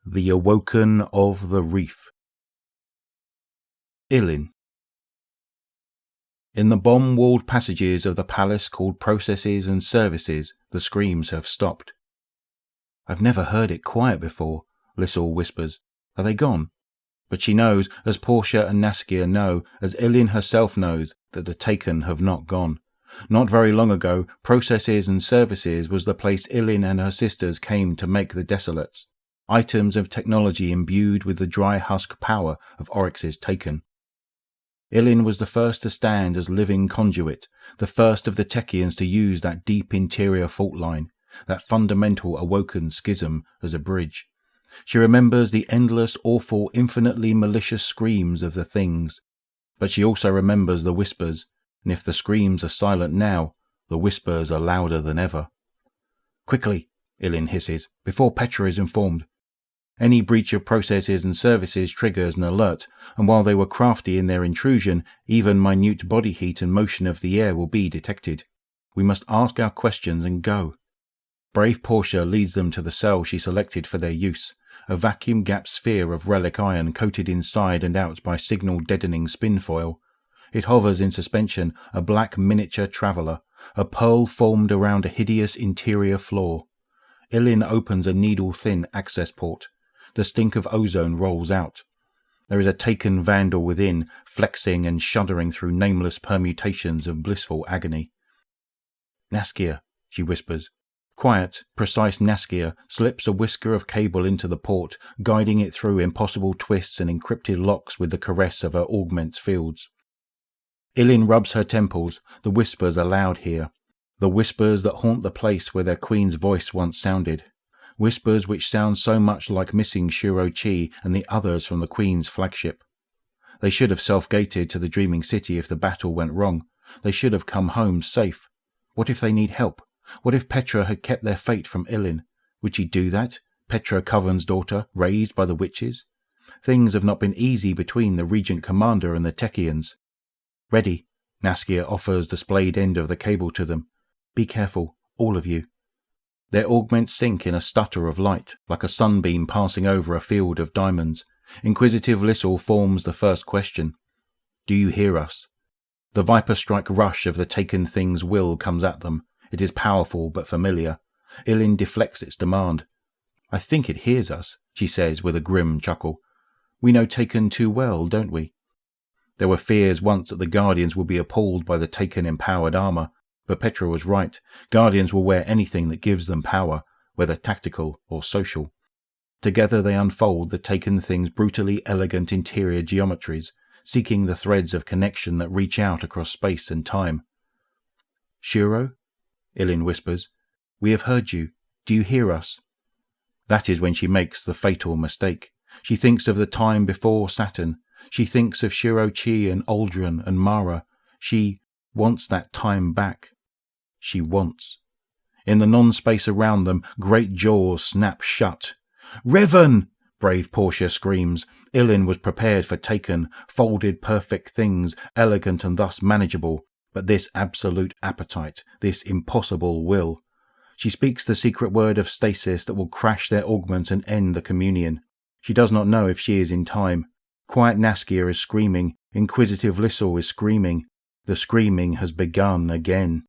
The Awoken of the Reef. Illyn. In the bomb-walled passages of the palace called Processes and Services, the screams have stopped. "I've never heard it quiet before," Lissel whispers. "Are they gone?" But she knows, as Portia and Naskia know, as Illyn herself knows, that the Taken have not gone. Not very long ago, Processes and Services was the place Illyn and her sisters came to make the Desolates. Items of technology imbued with the dry husk power of Oryx's Taken. Illyn was the first to stand as living conduit, the first of the Techians to use that deep interior fault line, that fundamental Awoken schism as a bridge. She remembers the endless, awful, infinitely malicious screams of the things. But she also remembers the whispers, and if the screams are silent now, the whispers are louder than ever. "Quickly," Illyn hisses, "before Petra is informed." Any breach of Processes and Services triggers an alert, and while they were crafty in their intrusion, even minute body heat and motion of the air will be detected. We must ask our questions and go. Brave Portia leads them to the cell she selected for their use, a vacuum-gap sphere of relic iron coated inside and out by signal-deadening spinfoil. It hovers in suspension, a black miniature traveller, a pearl formed around a hideous interior floor. Illyn opens a needle-thin access port. The stink of ozone rolls out. There is a Taken vandal within, flexing and shuddering through nameless permutations of blissful agony. "Naskia," she whispers. Quiet, precise Naskia slips a whisker of cable into the port, guiding it through impossible twists and encrypted locks with the caress of her augment's fields. Illyn rubs her temples. The whispers are loud here. The whispers that haunt the place where their queen's voice once sounded. Whispers which sound so much like missing Shuro-Chi and the others from the Queen's flagship. They should have self-gated to the Dreaming City if the battle went wrong. They should have come home safe. What if they need help? What if Petra had kept their fate from Illyn? Would she do that? Petra Coven's daughter, raised by the witches? Things have not been easy between the Regent Commander and the Techians. "Ready," Naskia offers the splayed end of the cable to them. "Be careful, all of you." Their augments sink in a stutter of light, like a sunbeam passing over a field of diamonds. Inquisitive Lissel forms the first question. "Do you hear us?" The viper-strike rush of the Taken thing's will comes at them. It is powerful but familiar. Illyn deflects its demand. "I think it hears us," she says with a grim chuckle. "We know Taken too well, don't we?" There were fears once that the Guardians would be appalled by the Taken-empowered armour. But Petra was right. Guardians will wear anything that gives them power, whether tactical or social. Together they unfold the Taken thing's brutally elegant interior geometries, seeking the threads of connection that reach out across space and time. "Shuro?" Illyn whispers. "We have heard you. Do you hear us?" That is when she makes the fatal mistake. She thinks of the time before Saturn. She thinks of Shuro-Chi and Aldrin and Mara. She wants that time back. She wants. In the non-space around them, great jaws snap shut. "Revan!" brave Portia screams. Illyn was prepared for Taken, folded perfect things, elegant and thus manageable. But this absolute appetite, this impossible will. She speaks the secret word of stasis that will crash their augments and end the communion. She does not know if she is in time. Quiet Naskia is screaming. Inquisitive Lissel is screaming. The screaming has begun again.